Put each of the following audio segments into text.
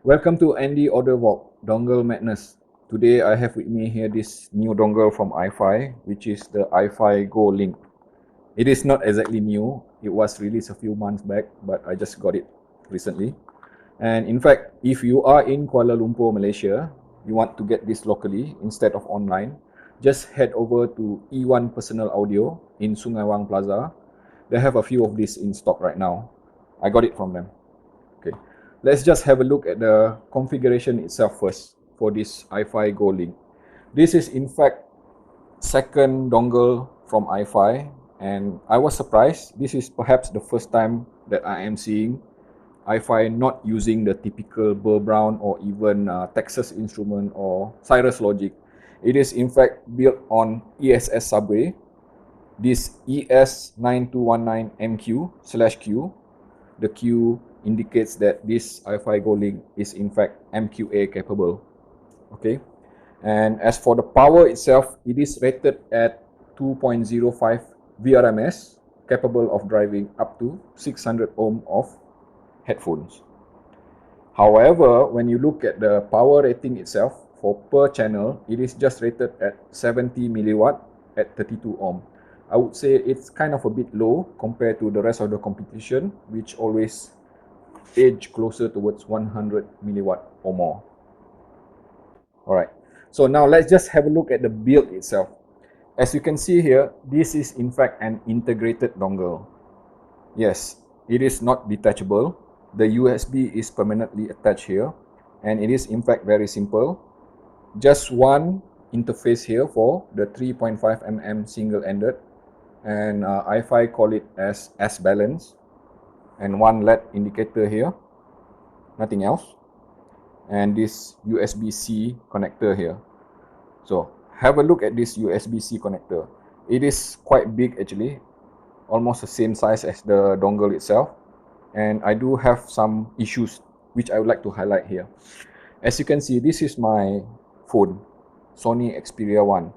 Welcome to Andy Order Walk, Dongle Madness. Today I have with me here this new dongle from iFi, which is the iFi Go Link. It is not exactly new, it was released a few months back, but I just got it recently. And in fact, if you are in Kuala Lumpur, Malaysia, you want to get this locally instead of online, just head over to E1 Personal Audio in Sungai Wang Plaza. They have a few of these in stock right now. I got it from them. Okay, let's just have a look at the configuration itself first for this iFi Go Link. This is in fact second dongle from iFi, and I was surprised. This is perhaps the first time that I am seeing iFi not using the typical Burr Brown or even Texas Instrument or Cirrus Logic. It is in fact built on ESS subway. This ES9219MQ/Q. The Q indicates that this iFi Go Link is in fact MQA capable. Okay, and as for the power itself, it is rated at 2.05 VRMS, capable of driving up to 600 ohm of headphones. However, when you look at the power rating itself for per channel, it is just rated at 70 milliwatt at 32 ohm. I would say it's kind of a bit low compared to the rest of the competition, which always edge closer towards 100 milliwatt or more. Alright, so now let's just have a look at the build itself. As you can see here, this is in fact an integrated dongle. Yes, it is not detachable. The USB is permanently attached here, and it is in fact very simple. Just one interface here for the 3.5mm single-ended, and iFi call it as S-balance, and one LED indicator here, nothing else, and this USB-C connector here. So have a look at this USB-C connector. It is quite big actually, almost the same size as the dongle itself, and I do have some issues which I would like to highlight here. As you can see, this is my phone, Sony Xperia 1,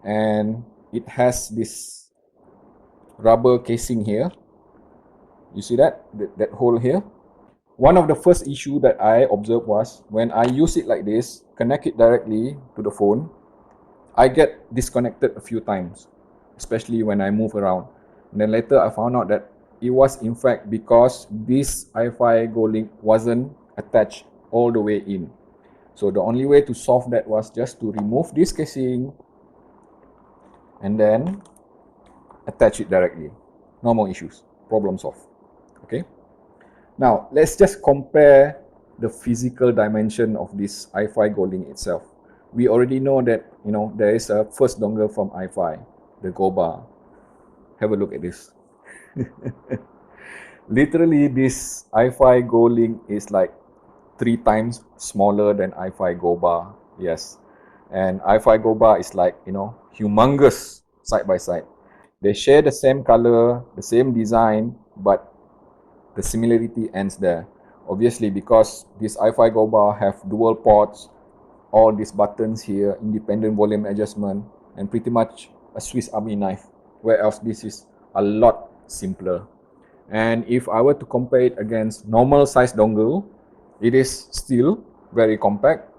and it has this rubber casing here. You see that hole here? One of the first issue that I observed was when I use it like this, connect it directly to the phone, I get disconnected a few times, especially when I move around. And then later I found out that it was in fact because this iFi Go Link wasn't attached all the way in. So the only way to solve that was just to remove this casing and then attach it directly. No more issues. Problem solved. Okay. Now let's just compare the physical dimension of this iFi Go Link itself. We already know that there is a first dongle from iFi, the Go Bar. Have a look at this. Literally, this iFi Go Link is like 3 times smaller than iFi Go Bar. Yes, and iFi Go Bar is like humongous side by side. They share the same color, the same design, but the similarity ends there. Obviously, because this iFi Go Bar have dual ports, all these buttons here, independent volume adjustment, and pretty much a Swiss Army knife, whereas this is a lot simpler. And if I were to compare it against normal size dongle, it is still very compact.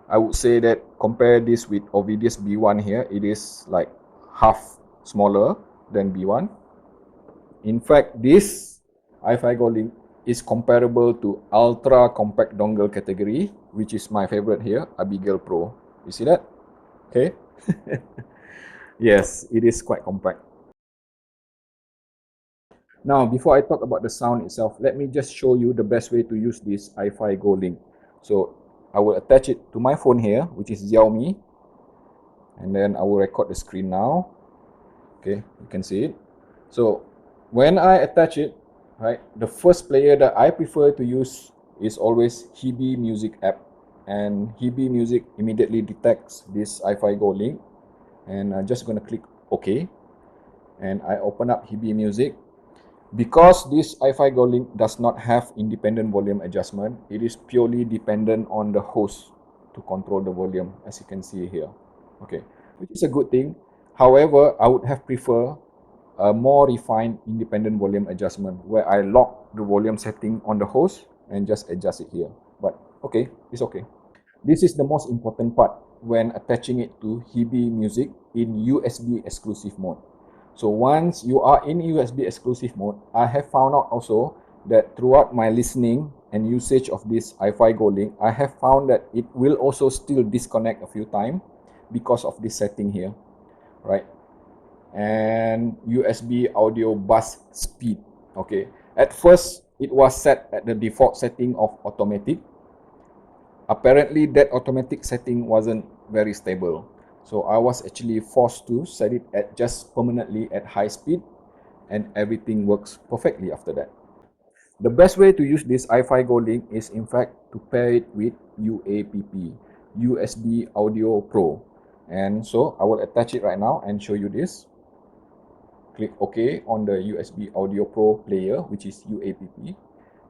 I would say that compare this with Ovidius B1 here, it is like half smaller than B1. In fact, this iFi Go Link is comparable to ultra compact dongle category, which is my favorite here, Abigail Pro. You see that? Okay. Yes, it is quite compact. Now, before I talk about the sound itself, let me just show you the best way to use this iFi Go Link. So I will attach it to my phone here, which is Xiaomi, and then I will record the screen now. Okay, you can see it. So when I attach it, right, the first player that I prefer to use is always Hibi Music app, and Hibi Music immediately detects this iFi Go Link, and I'm just going to click OK, and I open up Hibi Music. Because this iFi Go Link does not have independent volume adjustment, it is purely dependent on the host to control the volume, as you can see here. Okay, which is a good thing. However, I would have preferred a more refined independent volume adjustment where I lock the volume setting on the host and just adjust it here. But Okay, it's okay. This is the most important part when attaching it to Hibi Music in USB exclusive mode. So once you are in USB exclusive mode, I have found out also that throughout my listening and usage of this iFi Go Link, I have found that it will also still disconnect a few times because of this setting here, right? And USB audio bus speed. Okay, at first it was set at the default setting of automatic. Apparently that automatic setting wasn't very stable, so I was actually forced to set it at just permanently at high speed, and everything works perfectly after that. The best way to use this iFi Go Link is in fact to pair it with UAPP, USB Audio Pro. And so I will attach it right now and show you this. Click OK on the USB Audio Pro player, which is UAPP,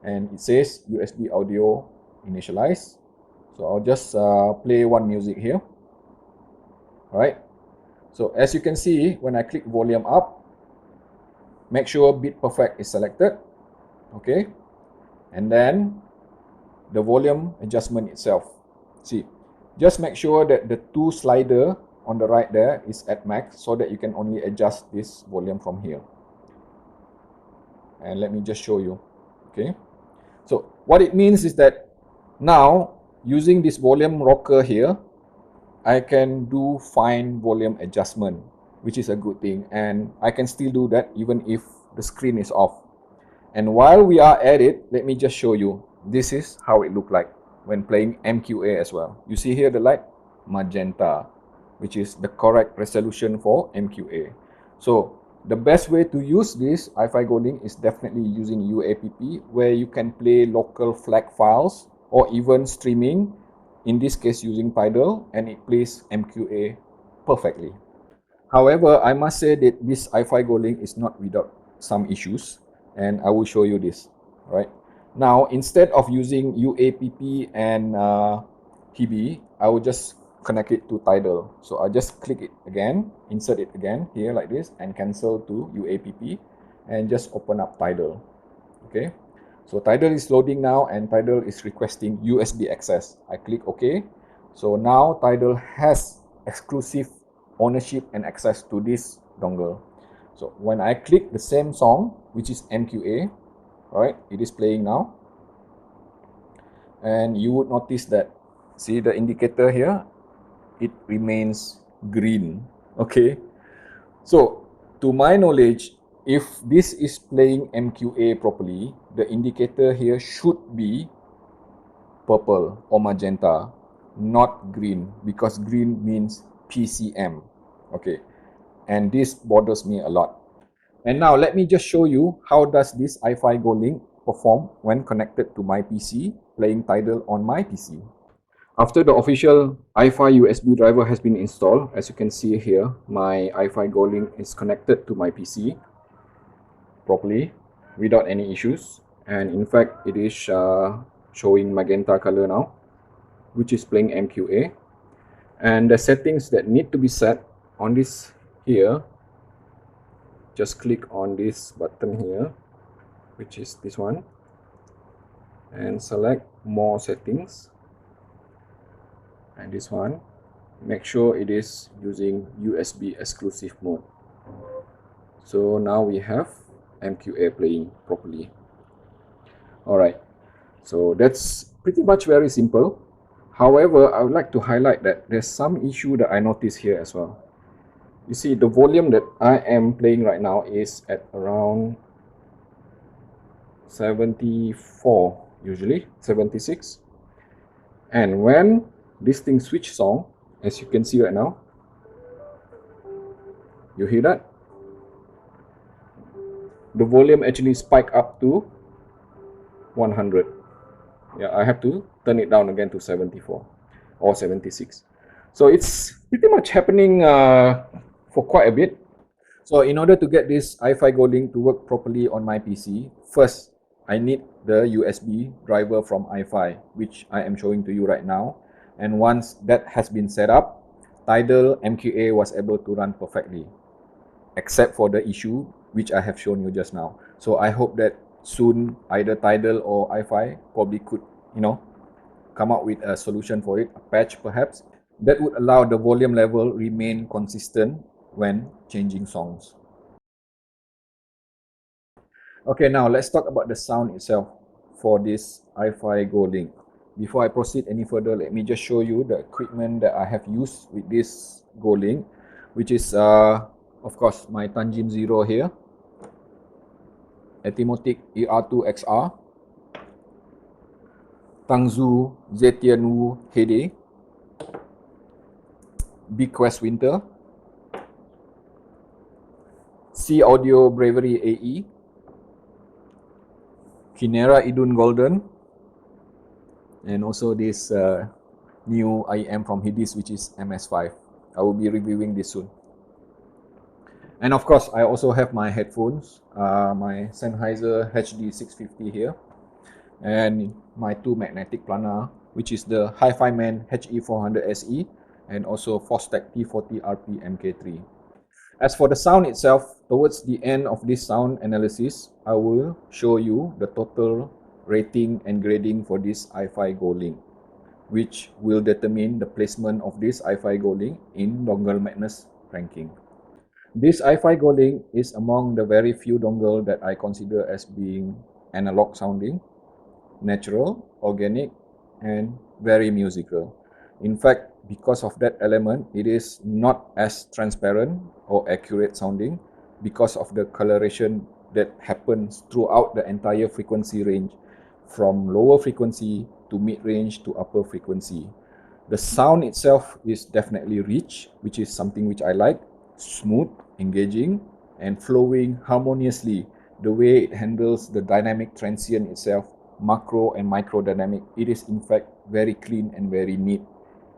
and it says USB Audio Initialize. So I'll just play one music here. Alright. So as you can see, when I click volume up, make sure Beat Perfect is selected. Okay. And then the volume adjustment itself. See, just make sure that the two slider on the right there is at max so that you can only adjust this volume from here. And let me just show you. Okay. So what it means is that now using this volume rocker here, I can do fine volume adjustment, which is a good thing, and I can still do that even if the screen is off. And while we are at it, let me just show you. This is how it looked like when playing MQA as well. You see here the light? Magenta, which is the correct resolution for MQA. So the best way to use this iFi Go Link is definitely using UAPP, where you can play local FLAC files or even streaming, in this case using Tidal, and it plays MQA perfectly. However, I must say that this iFi Go Link is not without some issues, and I will show you this. Right now, instead of using UAPP and Hibi, I will just connect it to Tidal. So I'll just click it again, insert it again here like this, and cancel to UAPP, and just open up Tidal. Okay, so Tidal is loading now, and Tidal is requesting USB access. I click OK. So now Tidal has exclusive ownership and access to this dongle. So when I click the same song, which is MQA, right, it is playing now, and you would notice that, see the indicator here, it remains green. Okay, so to my knowledge, if this is playing MQA properly, the indicator here should be purple or magenta, not green, because green means PCM. Okay, and this bothers me a lot. And now let me just show you how does this iFi Go Link perform when connected to my PC, playing Tidal on my PC. After the official iFi USB driver has been installed, as you can see here, my iFi Go Link is connected to my PC properly without any issues. And in fact, it is showing magenta color now, which is playing MQA. And the settings that need to be set on this here, just click on this button here, which is this one, and select more settings, and this one, make sure it is using USB exclusive mode. So now we have MQA playing properly. Alright, so that's pretty much very simple. However, I would like to highlight that there's some issue that I noticed here as well. You see, the volume that I am playing right now is at around 74, usually 76. And when this thing switch song, as you can see right now, you hear that? The volume actually spike up to 100. Yeah, I have to turn it down again to 74 or 76. So it's pretty much happening for quite a bit. So in order to get this iFi Go Link to work properly on my PC, first I need the USB driver from iFi, which I am showing to you right now. And once that has been set up, Tidal MQA was able to run perfectly, except for the issue which I have shown you just now. So I hope that soon either Tidal or iFi probably could, come come up with a solution for it, a patch perhaps, that would allow the volume level remain consistent when changing songs. Okay, now let's talk about the sound itself for this iFi Go Link. Before I proceed any further, let me just show you the equipment that I have used with this Go Link, which is of course my Tangim Zero here, ATOMOS ER2 XR, Tangzu Zetianwu Hede, Bequest Winter, C Audio Bravery AE, Kinera Idun Golden, and also this new IEM from Hidis, which is MS5. I will be reviewing this soon. And of course, I also have my headphones, my Sennheiser HD650 here, and my two magnetic planar, which is the Hi-Fi Man HE400 SE and also Fostex T40 RP MK3. As for the sound itself, towards the end of this sound analysis, I will show you the total rating and grading for this iFi Go Link, which will determine the placement of this iFi Go Link in Dongle Madness ranking. This iFi Go Link is among the very few dongle that I consider as being analog sounding, natural, organic, and very musical. In fact, because of that element, it is not as transparent or accurate sounding because of the coloration that happens throughout the entire frequency range, from lower frequency to mid-range to upper frequency. The sound itself is definitely rich, which is something which I like, smooth, engaging, and flowing harmoniously. The way it handles the dynamic transient itself, macro and micro dynamic, it is in fact very clean and very neat,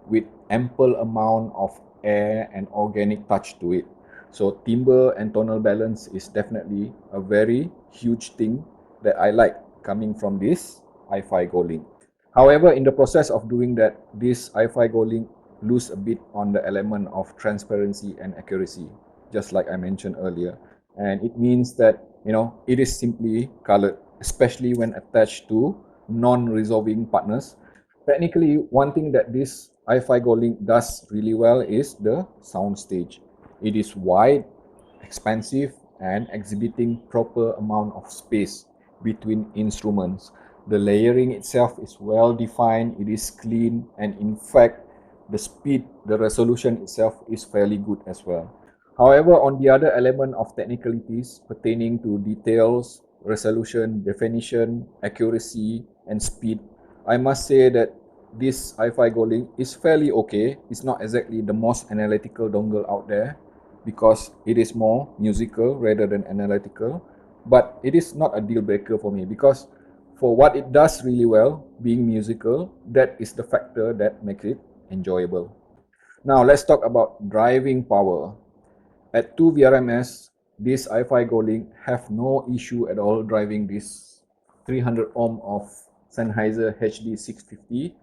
with ample amount of air and organic touch to it. So timbre and tonal balance is definitely a very huge thing that I like coming from this iFi Go Link. However, in the process of doing that, this iFi Go Link lose a bit on the element of transparency and accuracy, just like I mentioned earlier. And it means that, it is simply colored, especially when attached to non-resolving partners. Technically, one thing that this iFi Go Link does really well is the sound stage. It is wide, expansive, and exhibiting proper amount of space between instruments. The layering itself is well defined, it is clean, and in fact, the speed, the resolution itself is fairly good as well. However, on the other element of technicalities pertaining to details, resolution, definition, accuracy, and speed, I must say that this iFi Go Link is fairly okay. It's not exactly the most analytical dongle out there because it is more musical rather than analytical, but it is not a deal breaker for me because for what it does really well, being musical, that is the factor that makes it enjoyable. Now let's talk about driving power. At 2 VRMS, this iFi Go Link have no issue at all driving this 300 ohm of Sennheiser HD650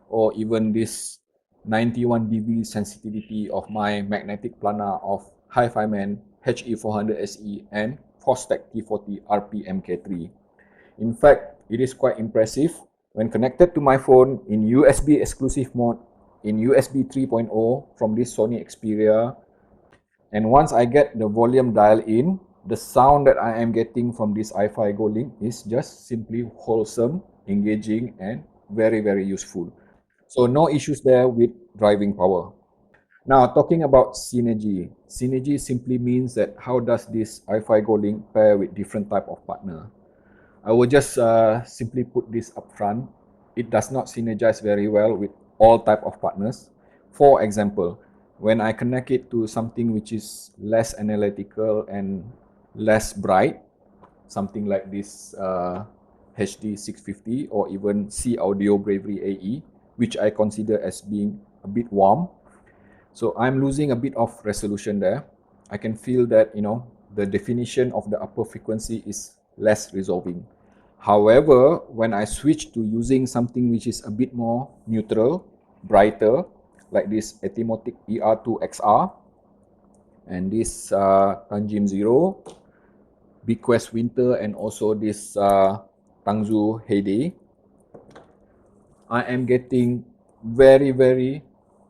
or even this 91 dB sensitivity of my magnetic planar of Hi-Fi Man HE400 SE and Fostex T40 RP MK3. In fact, it is quite impressive when connected to my phone in USB exclusive mode in USB 3.0 from this Sony Xperia. And once I get the volume dial in, the sound that I am getting from this iFi Go Link is just simply wholesome, engaging, and very, very useful. So no issues there with driving power. Now, talking about synergy. Synergy simply means that how does this iFi Go Link pair with different type of partner? I will just simply put this up front. It does not synergize very well with all type of partners. For example, when I connect it to something which is less analytical and less bright, something like this HD650 or even C Audio Bravery AE, which I consider as being a bit warm. So I'm losing a bit of resolution there. I can feel that, the definition of the upper frequency is less resolving. However, when I switch to using something which is a bit more neutral, brighter, like this ATOMOS ER2 XR and this Tangim Zero, Bequest Winter, and also this Tangzu Heyday, I am getting very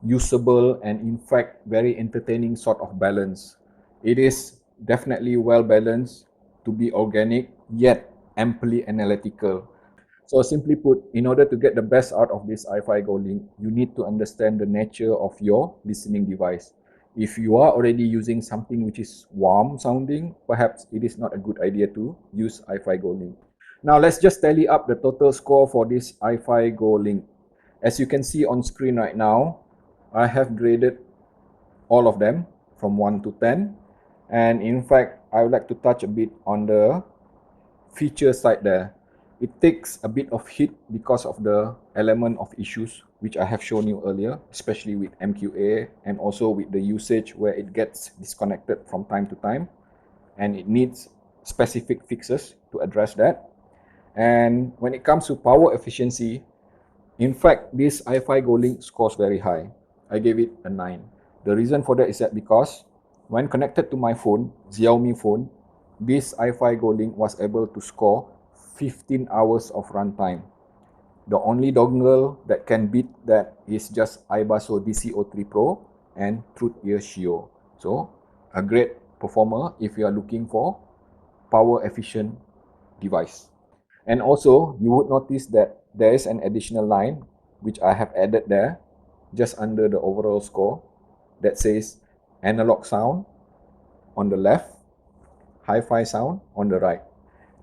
usable and in fact very entertaining sort of balance. It is definitely well balanced to be organic yet amply analytical. So simply put, in order to get the best out of this iFi Go Link, you need to understand the nature of your listening device. If you are already using something which is warm sounding, perhaps it is not a good idea to use iFi Go Link. Now let's just tally up the total score for this iFi Go Link. As you can see on screen right now, I have graded all of them from 1 to 10. And in fact, I would like to touch a bit on the feature side there. It takes a bit of hit because of the element of issues which I have shown you earlier, especially with MQA and also with the usage where it gets disconnected from time to time, and it needs specific fixes to address that. And when it comes to power efficiency, in fact, this iFi Go Link scores very high. I gave it a 9. The reason for that is that because when connected to my phone, Xiaomi phone, this iFi Go Link was able to score 15 hours of runtime. The only dongle that can beat that is just iBaso DC03 Pro and Truth-Ear Shio. So, a great performer if you are looking for power efficient device. And also, you would notice that there is an additional line which I have added there just under the overall score that says analog sound on the left, hi-fi sound on the right.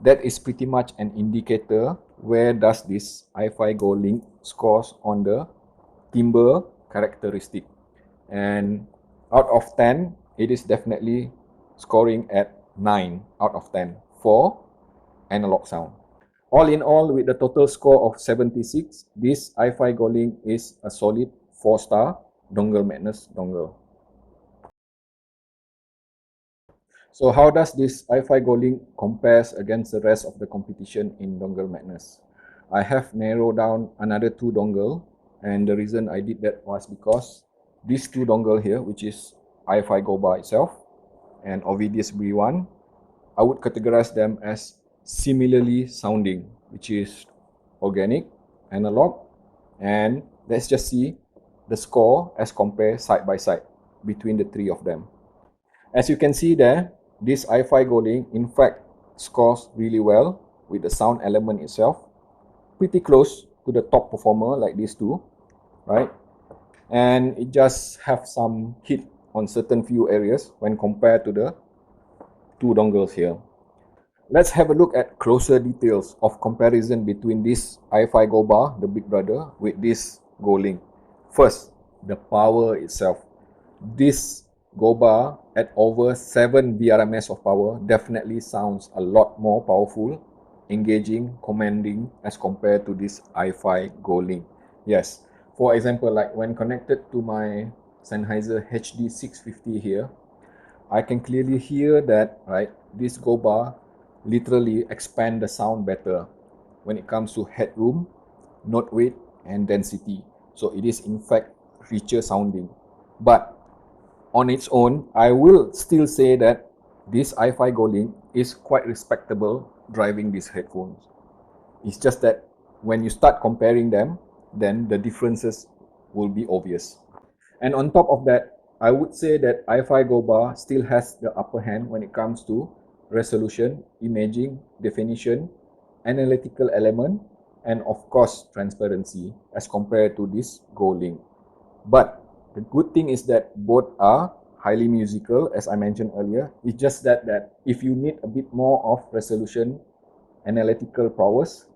That is pretty much an indicator where does this iFi Go Link scores on the timbre characteristic. And out of 10, it is definitely scoring at 9 out of 10 for analog sound. All in all, with the total score of 76, this iFi Go Link is a solid 4-star Dongle Madness dongle. So how does this iFi Go Link compares against the rest of the competition in Dongle Madness? I have narrowed down another 2 dongle, and the reason I did that was because these 2 dongle here, which is iFi Go Bar itself and Ovidius B1, I would categorize them as similarly sounding, which is organic, analog, and let's just see the score as compared side by side between the 3 of them. As you can see there, this iFi Go Link in fact scores really well with the sound element itself, pretty close to the top performer like these 2, right? And it just have some hit on certain few areas when compared to the 2 dongles here. Let's have a look at closer details of comparison between this iFi Go Bar, the big brother, with this Go Link. First, the power itself. This Go Bar at over 7 VRMS of power definitely sounds a lot more powerful, engaging, commanding as compared to this iFi Go Link. Yes, for example, like when connected to my Sennheiser HD650 here, I can clearly hear that, right, this Go Bar literally expand the sound better when it comes to headroom, note weight, and density. So it is in fact richer sounding. But on its own, I will still say that this iFi Go Link is quite respectable driving these headphones. It's just that when you start comparing them, then the differences will be obvious. And on top of that, I would say that iFi Go Bar still has the upper hand when it comes to resolution, imaging, definition, analytical element, and of course transparency as compared to this Go Link. But the good thing is that both are highly musical, as I mentioned earlier. It's just that if you need a bit more of resolution, analytical prowess,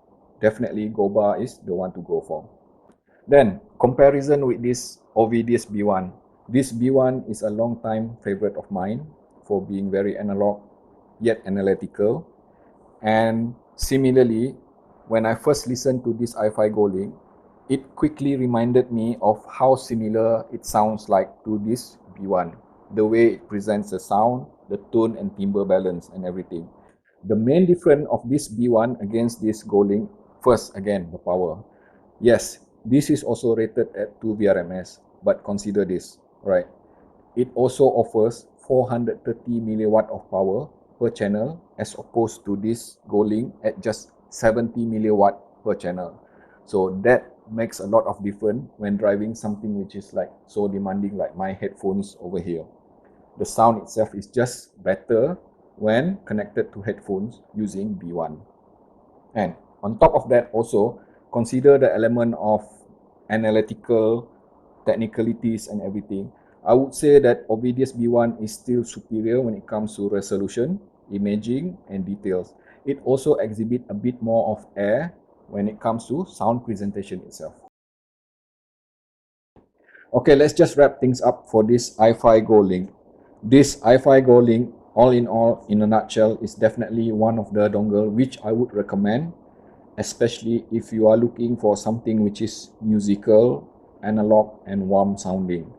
definitely Go Bar is the one to go for. Then, comparison with this Ovidius B1. This B1 is a long time favorite of mine for being very analog yet analytical. And similarly, when I first listened to this iFi Go Link, it quickly reminded me of how similar it sounds like to this B1. The way it presents the sound, the tone and timbre balance and everything. The main difference of this B1 against this Go Link, first again, the power. Yes, this is also rated at 2 VRMS, but consider this, right? It also offers 430 milliwatt of power per channel as opposed to this Go Link at just 70 milliwatt per channel. So that makes a lot of difference when driving something which is like so demanding like my headphones over here. The sound itself is just better when connected to headphones using B1. And on top of that also, consider the element of analytical technicalities and everything. I would say that Ovidius B1 is still superior when it comes to resolution, imaging, and details. It also exhibits a bit more of air when it comes to sound presentation itself. Okay, let's just wrap things up for this iFi Go Link. This iFi Go Link, all in a nutshell, is definitely one of the dongle which I would recommend, especially if you are looking for something which is musical, analog, and warm sounding.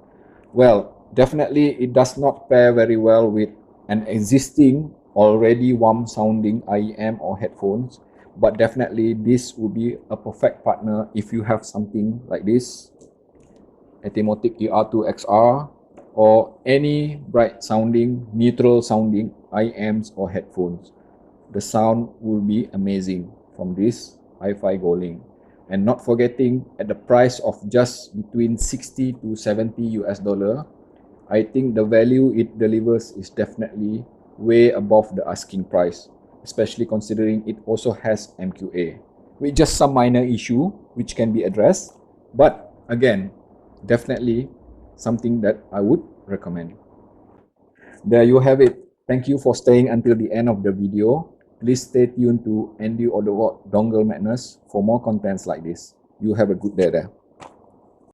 Well, definitely it does not pair very well with an existing already warm sounding IEM or headphones, but definitely this would be a perfect partner if you have something like this ATOMOS ER2 XR or any bright sounding, neutral sounding IEMs or headphones. The sound will be amazing from this iFi Go Link. And not forgetting, at the price of just between 60 to 70 US dollar, I think the value it delivers is definitely way above the asking price, especially considering it also has MQA, with just some minor issue which can be addressed. But again, definitely something that I would recommend. There you have it. Thank you for staying until the end of the video. Please stay tuned to Andy or the Dongle Madness for more contents like this. You have a good day there.